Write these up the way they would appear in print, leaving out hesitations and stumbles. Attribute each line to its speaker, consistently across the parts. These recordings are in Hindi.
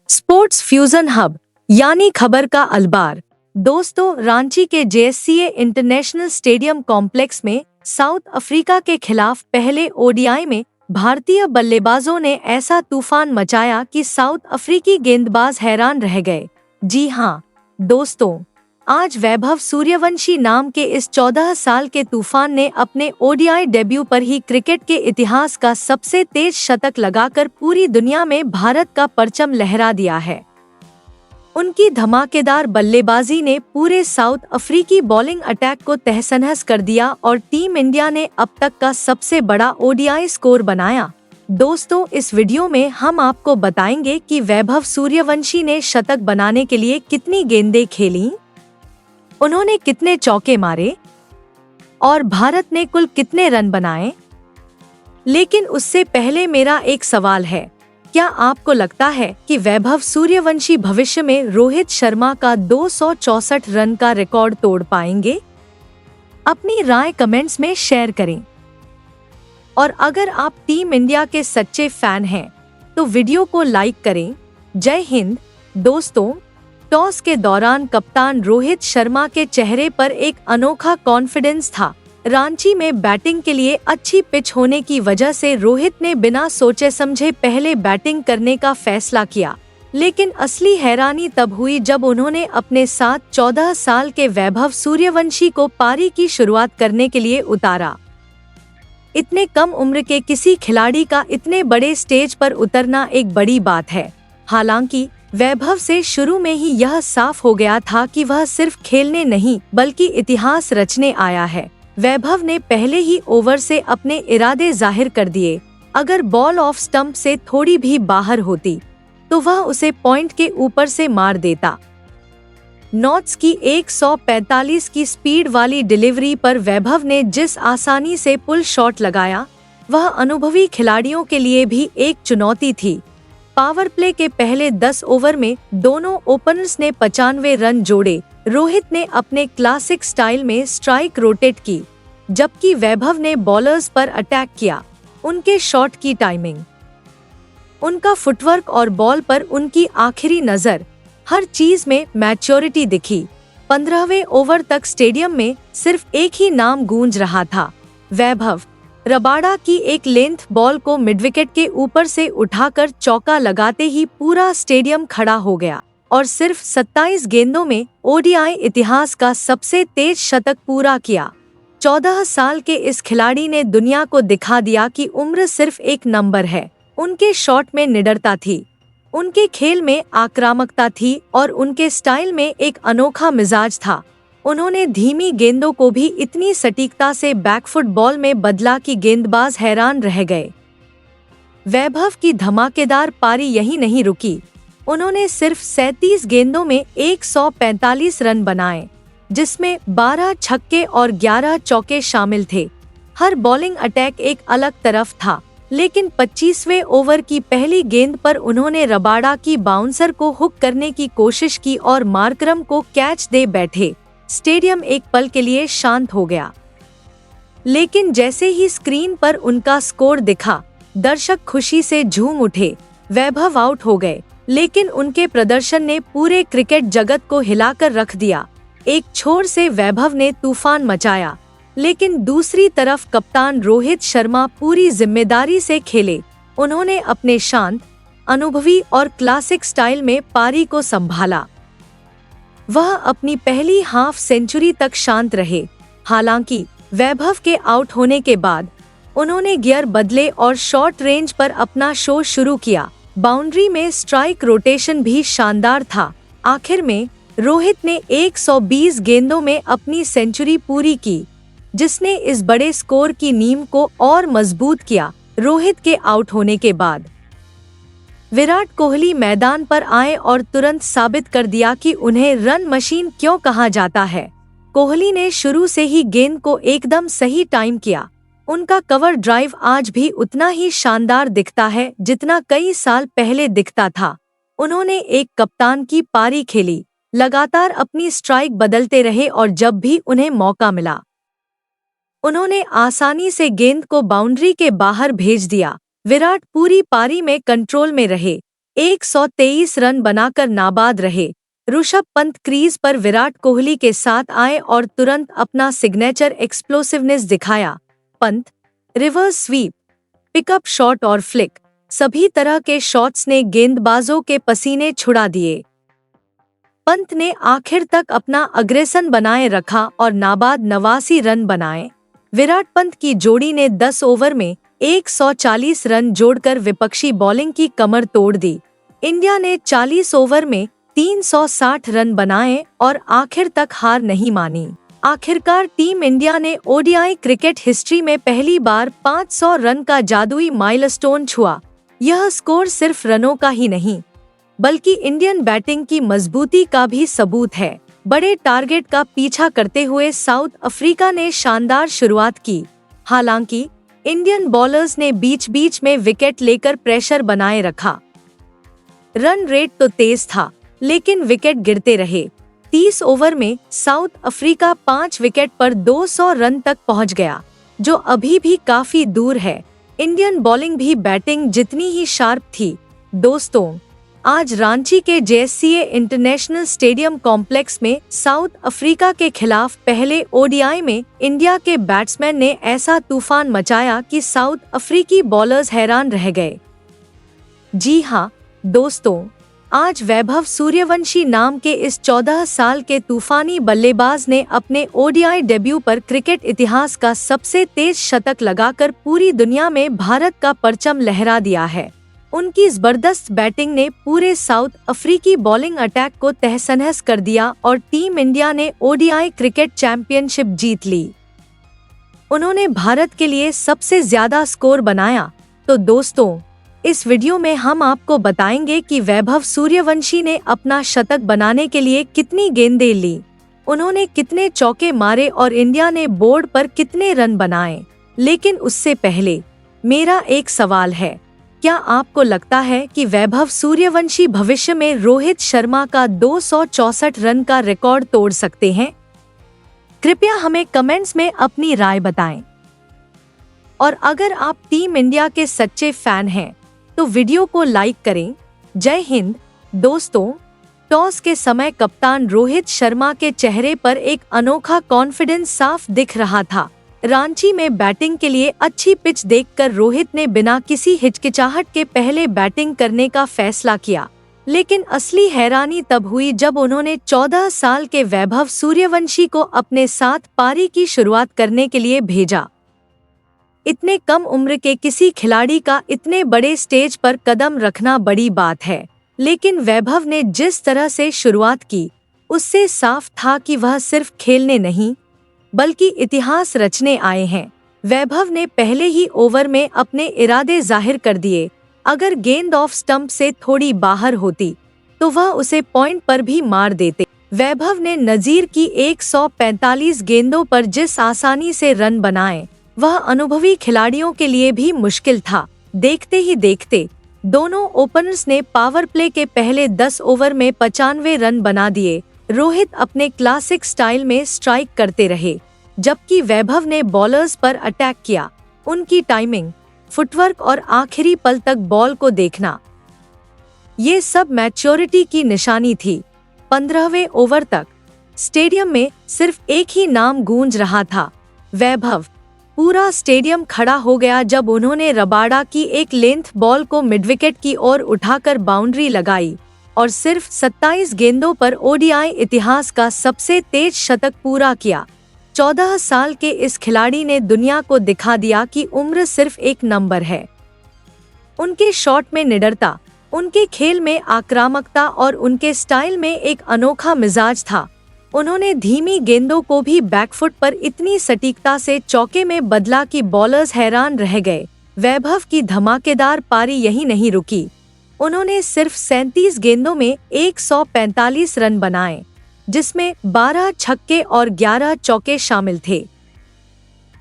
Speaker 1: स्पोर्ट्स फ्यूजन हब यानी खबर का अलबार। दोस्तों, रांची के जेएससीए इंटरनेशनल स्टेडियम कॉम्प्लेक्स में साउथ अफ्रीका के खिलाफ पहले ओडीआई में भारतीय बल्लेबाजों ने ऐसा तूफान मचाया कि साउथ अफ्रीकी गेंदबाज हैरान रह गए। जी हाँ दोस्तों, आज वैभव सूर्यवंशी नाम के इस 14 साल के तूफान ने अपने ओडीआई डेब्यू पर ही क्रिकेट के इतिहास का सबसे तेज शतक लगाकर पूरी दुनिया में भारत का परचम लहरा दिया है। उनकी धमाकेदार बल्लेबाजी ने पूरे साउथ अफ्रीकी बॉलिंग अटैक को तहस-नहस कर दिया और टीम इंडिया ने अब तक का सबसे बड़ा ओडीआई स्कोर बनाया। दोस्तों, इस वीडियो में हम आपको बताएंगे कि वैभव सूर्यवंशी ने शतक बनाने के लिए कितनी गेंदें खेलीं, उन्होंने कितने चौके मारे और भारत ने कुल कितने रन बनाए। लेकिन उससे पहले मेरा एक सवाल है, क्या आपको लगता है कि वैभव सूर्यवंशी भविष्य में रोहित शर्मा का 264 रन का रिकॉर्ड तोड़ पाएंगे? अपनी राय कमेंट्स में शेयर करें। और अगर आप टीम इंडिया के सच्चे फैन हैं, तो वीडियो को लाइक करें। जय हिंद। दोस्तों, टॉस के दौरान कप्तान रोहित शर्मा के चेहरे पर एक अनोखा कॉन्फिडेंस था। रांची में बैटिंग के लिए अच्छी पिच होने की वजह से रोहित ने बिना सोचे समझे पहले बैटिंग करने का फैसला किया। लेकिन असली हैरानी तब हुई जब उन्होंने अपने साथ 14 साल के वैभव सूर्यवंशी को पारी की शुरुआत करने के लिए उतारा। इतने कम उम्र के किसी खिलाड़ी का इतने बड़े स्टेज पर उतरना एक बड़ी बात है। हालांकि वैभव से शुरू में ही यह साफ हो गया था कि वह सिर्फ खेलने नहीं बल्कि इतिहास रचने आया है। वैभव ने पहले ही ओवर से अपने इरादे जाहिर कर दिए। अगर बॉल ऑफ स्टंप से थोड़ी भी बाहर होती तो वह उसे पॉइंट के ऊपर से मार देता। नॉट्स की 145 की स्पीड वाली डिलीवरी पर वैभव ने जिस आसानी से पुल शॉट लगाया, वह अनुभवी खिलाड़ियों के लिए भी एक चुनौती थी। पावर प्ले के पहले 10 ओवर में दोनों ओपनर्स ने 95 रन जोड़े। रोहित ने अपने क्लासिक स्टाइल में स्ट्राइक रोटेट की, जबकि वैभव ने बॉलर्स पर अटैक किया। उनके शॉट की टाइमिंग, उनका फुटवर्क और बॉल पर उनकी आखिरी नजर, हर चीज में मैच्योरिटी दिखी। 15वें ओवर तक स्टेडियम में सिर्फ एक ही नाम गूंज रहा था, वैभव। रबाडा की एक लेंथ बॉल को मिडविकेट के ऊपर से उठाकर चौका लगाते ही पूरा स्टेडियम खड़ा हो गया और सिर्फ 27 गेंदों में ओडीआई इतिहास का सबसे तेज शतक पूरा किया। 14 साल के इस खिलाड़ी ने दुनिया को दिखा दिया कि उम्र सिर्फ एक नंबर है। उनके शॉट में निडरता थी, उनके खेल में आक्रामकता थी और उनके स्टाइल में एक अनोखा मिजाज था। उन्होंने धीमी गेंदों को भी इतनी सटीकता से बैकफुट बॉल में बदला कि गेंदबाज हैरान रह गए। वैभव की धमाकेदार पारी यहीं नहीं रुकी। उन्होंने सिर्फ 37 गेंदों में 145 रन बनाए, जिसमें 12 छक्के और 11 चौके शामिल थे। हर बॉलिंग अटैक एक अलग तरफ था, लेकिन 25वें ओवर की पहली गेंद पर उन्होंने रबाडा की बाउंसर को हुक करने की कोशिश की और मार्करम को कैच दे बैठे। स्टेडियम एक पल के लिए शांत हो गया, लेकिन जैसे ही स्क्रीन पर उनका स्कोर दिखा, दर्शक खुशी से झूम उठे। वैभव आउट हो गए, लेकिन उनके प्रदर्शन ने पूरे क्रिकेट जगत को हिलाकर रख दिया। एक छोर से वैभव ने तूफान मचाया, लेकिन दूसरी तरफ कप्तान रोहित शर्मा पूरी जिम्मेदारी से खेले। उन्होंने अपने शांत, अनुभवी और क्लासिक स्टाइल में पारी को संभाला। वह अपनी पहली हाफ सेंचुरी तक शांत रहे। हालांकि वैभव के आउट होने के बाद उन्होंने गियर बदले और शॉर्ट रेंज पर अपना शो शुरू किया। बाउंड्री में स्ट्राइक रोटेशन भी शानदार था। आखिर में रोहित ने 120 गेंदों में अपनी सेंचुरी पूरी की, जिसने इस बड़े स्कोर की नींव को और मजबूत किया। रोहित के आउट होने के बाद विराट कोहली मैदान पर आए और तुरंत साबित कर दिया कि उन्हें रन मशीन क्यों कहा जाता है। कोहली ने शुरू से ही गेंद को एकदम सही टाइम किया। उनका कवर ड्राइव आज भी उतना ही शानदार दिखता है जितना कई साल पहले दिखता था। उन्होंने एक कप्तान की पारी खेली, लगातार अपनी स्ट्राइक बदलते रहे और जब भी उन्हें मौका मिला, उन्होंने आसानी से गेंद को बाउंड्री के बाहर भेज दिया। विराट पूरी पारी में कंट्रोल में रहे, 123 रन बनाकर नाबाद रहे। ऋषभ पंत क्रीज पर विराट कोहली के साथ आए और तुरंत अपना सिग्नेचर एक्सप्लोसिवनेस दिखाया। Pant, reverse sweep, pickup shot और फ्लिक, सभी तरह के शॉट्स ने गेंदबाजों के पसीने छुड़ा दिए। पंत ने आखिर तक अपना अग्रेसन बनाए रखा और नाबाद 89 रन बनाए। विराट पंत की जोड़ी ने 10 ओवर में 140 रन जोड़कर विपक्षी बॉलिंग की कमर तोड़ दी। इंडिया ने 40 ओवर में 360 रन बनाए और आखिर तक हार नहीं मानी। आखिरकार टीम इंडिया ने ओडीआई क्रिकेट हिस्ट्री में पहली बार 500 रन का जादुई माइलस्टोन छुआ। यह स्कोर सिर्फ रनों का ही नहीं, बल्कि इंडियन बैटिंग की मजबूती का भी सबूत है। बड़े टारगेट का पीछा करते हुए साउथ अफ्रीका ने शानदार शुरुआत की। हालांकि इंडियन बॉलर्स ने बीच बीच में विकेट लेकर प्रेशर बनाए रखा। रन रेट तो तेज था, लेकिन विकेट गिरते रहे। 30 ओवर में साउथ अफ्रीका 5 विकेट पर 200 रन तक पहुंच गया, जो अभी भी काफी दूर है। इंडियन बॉलिंग भी बैटिंग जितनी ही शार्प थी। दोस्तों, आज रांची के जेएससीए इंटरनेशनल स्टेडियम कॉम्प्लेक्स में साउथ अफ्रीका के खिलाफ पहले ओडीआई में इंडिया के बैट्समैन ने ऐसा तूफान मचाया कि साउथ अफ्रीकी बॉलर्स हैरान रह गए। जी हाँ दोस्तों, आज वैभव सूर्यवंशी नाम के इस 14 साल के तूफानी बल्लेबाज ने अपने ओडीआई डेब्यू पर क्रिकेट इतिहास का सबसे तेज शतक लगाकर पूरी दुनिया में भारत का परचम लहरा दिया है। उनकी जबरदस्त बैटिंग ने पूरे साउथ अफ्रीकी बॉलिंग अटैक को तहस-नहस कर दिया और टीम इंडिया ने ओडीआई क्रिकेट चैंपियनशिप जीत ली। उन्होंने भारत के लिए सबसे ज्यादा स्कोर बनाया। तो दोस्तों, इस वीडियो में हम आपको बताएंगे कि वैभव सूर्यवंशी ने अपना शतक बनाने के लिए कितनी गेंदें ली, उन्होंने कितने चौके मारे और इंडिया ने बोर्ड पर कितने रन बनाए। लेकिन उससे पहले मेरा एक सवाल है, क्या आपको लगता है कि वैभव सूर्यवंशी भविष्य में रोहित शर्मा का 264 रन का रिकॉर्ड तोड़ सकते हैं? कृपया हमें कमेंट्स में अपनी राय बताएं। और अगर आप टीम इंडिया के सच्चे फैन हैं, तो वीडियो को लाइक करें। जय हिंद दोस्तों, टॉस के समय कप्तान रोहित शर्मा के चेहरे पर एक अनोखा कॉन्फिडेंस साफ दिख रहा था। रांची में बैटिंग के लिए अच्छी पिच देखकर रोहित ने बिना किसी हिचकिचाहट के पहले बैटिंग करने का फैसला किया। लेकिन असली हैरानी तब हुई जब उन्होंने 14 साल के वैभव सूर्यवंशी को अपने साथ पारी की शुरुआत करने के लिए भेजा। इतने कम उम्र के किसी खिलाड़ी का इतने बड़े स्टेज पर कदम रखना बड़ी बात है, लेकिन वैभव ने जिस तरह से शुरुआत की, उससे साफ था कि वह सिर्फ खेलने नहीं, बल्कि इतिहास रचने आए हैं। वैभव ने पहले ही ओवर में अपने इरादे जाहिर कर दिए। अगर गेंद ऑफ स्टंप से थोड़ी बाहर होती, तो वह उसे पॉइंट पर भी मार देते। वैभव ने नजीर की 145 गेंदों पर जिस आसानी से रन बनाए, वह अनुभवी खिलाड़ियों के लिए भी मुश्किल था। देखते ही देखते दोनों ओपनर्स ने पावर प्ले के पहले 10 ओवर में 95 रन बना दिए। रोहित अपने क्लासिक स्टाइल में स्ट्राइक करते रहे, जबकि वैभव ने बॉलर्स पर अटैक किया। उनकी टाइमिंग, फुटवर्क और आखिरी पल तक बॉल को देखना, ये सब मैच्योरिटी की निशानी थी। 15वें ओवर तक स्टेडियम में सिर्फ एक ही नाम गूंज रहा था, वैभव। पूरा स्टेडियम खड़ा हो गया जब उन्होंने रबाडा की एक लेंथ बॉल को मिडविकेट की ओर उठाकर बाउंड्री लगाई और सिर्फ 27 गेंदों पर ओडीआई इतिहास का सबसे तेज शतक पूरा किया। 14 साल के इस खिलाड़ी ने दुनिया को दिखा दिया कि उम्र सिर्फ एक नंबर है। उनके शॉट में निडरता, उनके खेल में आक्रामकता और उनके स्टाइल में एक अनोखा मिजाज था। उन्होंने धीमी गेंदों को भी बैकफुट पर इतनी सटीकता से चौके में बदला कि बॉलर्स हैरान रह गए। वैभव की धमाकेदार पारी यही नहीं रुकी, उन्होंने सिर्फ 37 गेंदों में 145 रन बनाए, जिसमें 12 छक्के और 11 चौके शामिल थे।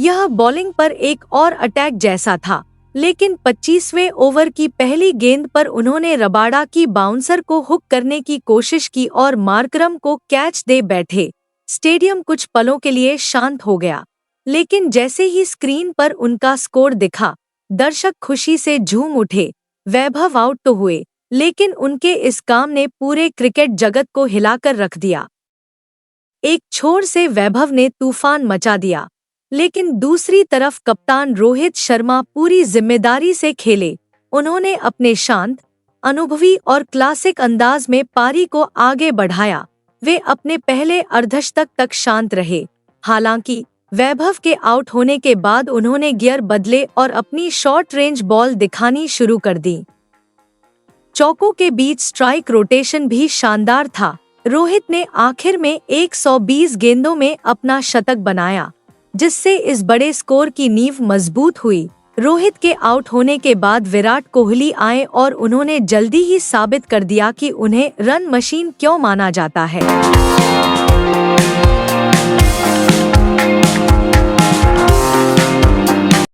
Speaker 1: यह बॉलिंग पर एक और अटैक जैसा था, लेकिन 25वें ओवर की पहली गेंद पर उन्होंने रबाडा की बाउंसर को हुक करने की कोशिश की और मार्करम को कैच दे बैठे। स्टेडियम कुछ पलों के लिए शांत हो गया, लेकिन जैसे ही स्क्रीन पर उनका स्कोर दिखा, दर्शक खुशी से झूम उठे। वैभव आउट तो हुए, लेकिन उनके इस काम ने पूरे क्रिकेट जगत को हिलाकर रख दिया। एक छोर से वैभव ने तूफान मचा दिया, लेकिन दूसरी तरफ कप्तान रोहित शर्मा पूरी जिम्मेदारी से खेले। उन्होंने अपने शांत, अनुभवी और क्लासिक अंदाज में पारी को आगे बढ़ाया। वे अपने पहले अर्धशतक तक शांत रहे। हालांकि वैभव के आउट होने के बाद उन्होंने गियर बदले और अपनी शॉर्ट रेंज बॉल दिखानी शुरू कर दी। चौकों के बीच स्ट्राइक रोटेशन भी शानदार था। रोहित ने आखिर में 120 गेंदों में अपना शतक बनाया, जिससे इस बड़े स्कोर की नींव मजबूत हुई। रोहित के आउट होने के बाद विराट कोहली आए और उन्होंने जल्दी ही साबित कर दिया कि उन्हें रन मशीन क्यों माना जाता है।